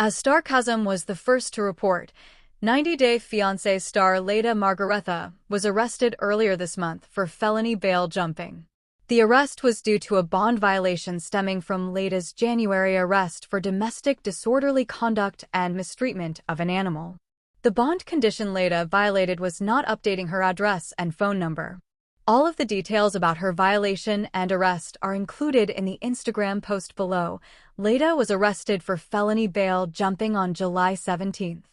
As Starcasm was the first to report, 90 Day Fiancé star Leida Margaretha was arrested earlier this month for felony bail jumping. The arrest was due to a bond violation stemming from Leida's January arrest for domestic disorderly conduct and mistreatment of an animal. The bond condition Leida violated was not updating her address and phone number. All of the details about her violation and arrest are included in the Instagram post below. Leida was arrested for felony bail jumping on July 17th.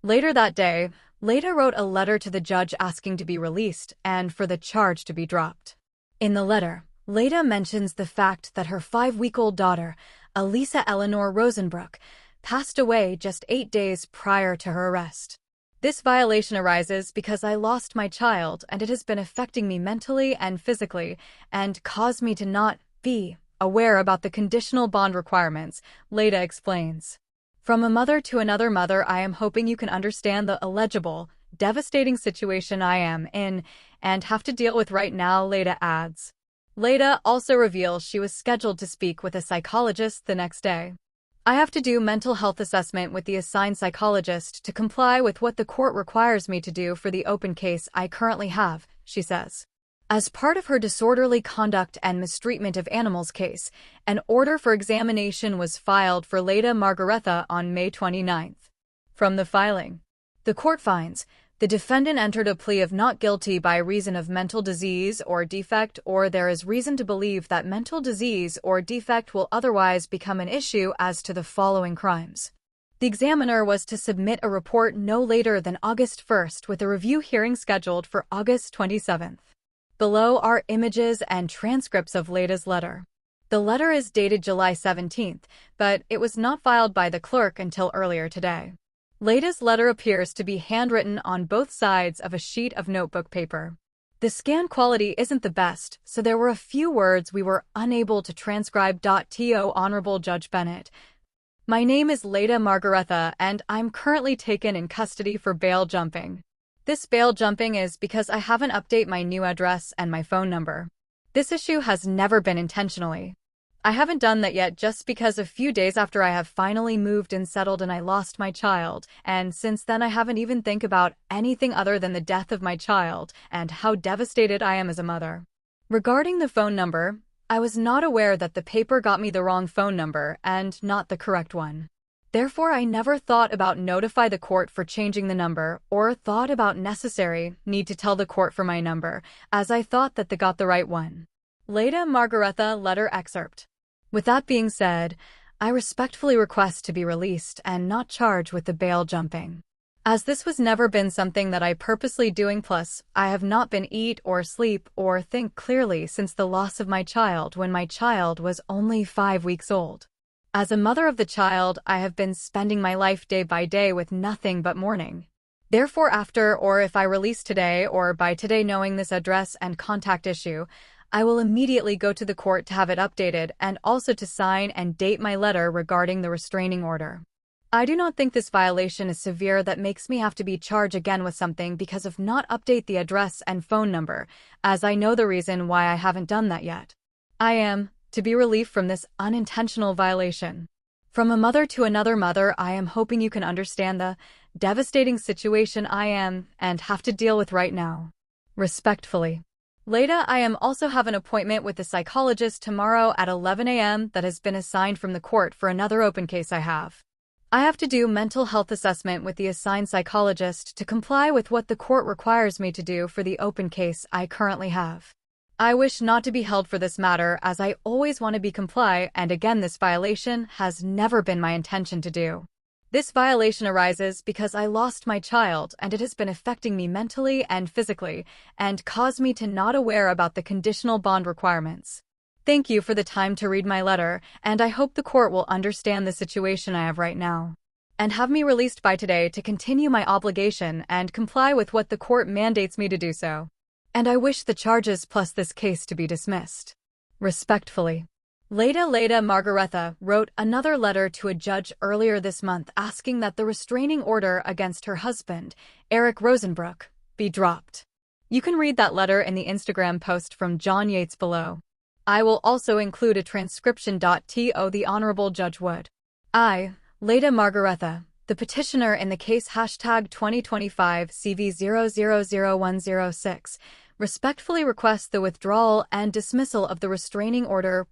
Later that day, Leida wrote a letter to the judge asking to be released and for the charge to be dropped. In the letter, Leida mentions the fact that her 5-week-old daughter, Elisa Eleanor Rosenbrook, passed away just 8 days prior to her arrest. This violation arises because I lost my child and it has been affecting me mentally and physically and caused me to not be aware about the conditional bond requirements, Leida explains. From a mother to another mother, I am hoping you can understand the illegible, devastating situation I am in and have to deal with right now, Leida adds. Leida also reveals she was scheduled to speak with a psychologist the next day. I have to do mental health assessment with the assigned psychologist to comply with what the court requires me to do for the open case I currently have, she says. As part of her disorderly conduct and mistreatment of animals case, an order for examination was filed for Leida Margaretha on May 29. From the filing, the court finds the defendant entered a plea of not guilty by reason of mental disease or defect, or there is reason to believe that mental disease or defect will otherwise become an issue as to the following crimes. The examiner was to submit a report no later than August 1st with a review hearing scheduled for August 27th. Below are images and transcripts of Leida's letter. The letter is dated July 17th, but it was not filed by the clerk until earlier today. Leida's letter appears to be handwritten on both sides of a sheet of notebook paper. The scan quality isn't the best, so there were a few words we were unable to transcribe. To Honorable Judge Bennett. My name is Leida Margaretha and I'm currently taken in custody for bail jumping. This bail jumping is because I haven't updated my new address and my phone number. This issue has never been intentionally. I haven't done that yet just because a few days after I have finally moved and settled and I lost my child, and since then I haven't even think about anything other than the death of my child and how devastated I am as a mother. Regarding the phone number, I was not aware that the paper got me the wrong phone number and not the correct one. Therefore, I never thought about notify the court for changing the number or thought about necessary need to tell the court for my number, as I thought that they got the right one. Leida Margaretha letter excerpt. With that being said, I respectfully request to be released and not charged with the bail jumping. As this was never been something that I purposely doing, plus I have not been eat or sleep or think clearly since the loss of my child when my child was only 5 weeks old. As a mother of the child, I have been spending my life day by day with nothing but mourning. Therefore, after or if I release today or by today knowing this address and contact issue, I will immediately go to the court to have it updated and also to sign and date my letter regarding the restraining order. I do not think this violation is severe that makes me have to be charged again with something because of not update the address and phone number, as I know the reason why I haven't done that yet. I am to be relieved from this unintentional violation. From a mother to another mother, I am hoping you can understand the devastating situation I am and have to deal with right now. Respectfully. Leida, I am also have an appointment with the psychologist tomorrow at 11 a.m. that has been assigned from the court for another open case I have. I have to do mental health assessment with the assigned psychologist to comply with what the court requires me to do for the open case I currently have. I wish not to be held for this matter as I always want to be comply, and again this violation has never been my intention to do. This violation arises because I lost my child and it has been affecting me mentally and physically and caused me to not aware about the conditional bond requirements. Thank you for the time to read my letter, and I hope the court will understand the situation I have right now and have me released by today to continue my obligation and comply with what the court mandates me to do so. And I wish the charges plus this case to be dismissed. Respectfully. Leida Margaretha wrote another letter to a judge earlier this month asking that the restraining order against her husband, Eric Rosenbrook, be dropped. You can read that letter in the Instagram post from John Yates below. I will also include a transcription. To the Honorable Judge Wood. I, Leida Margaretha, the petitioner in the case #2025 CV000106, respectfully requests the withdrawal and dismissal of the restraining order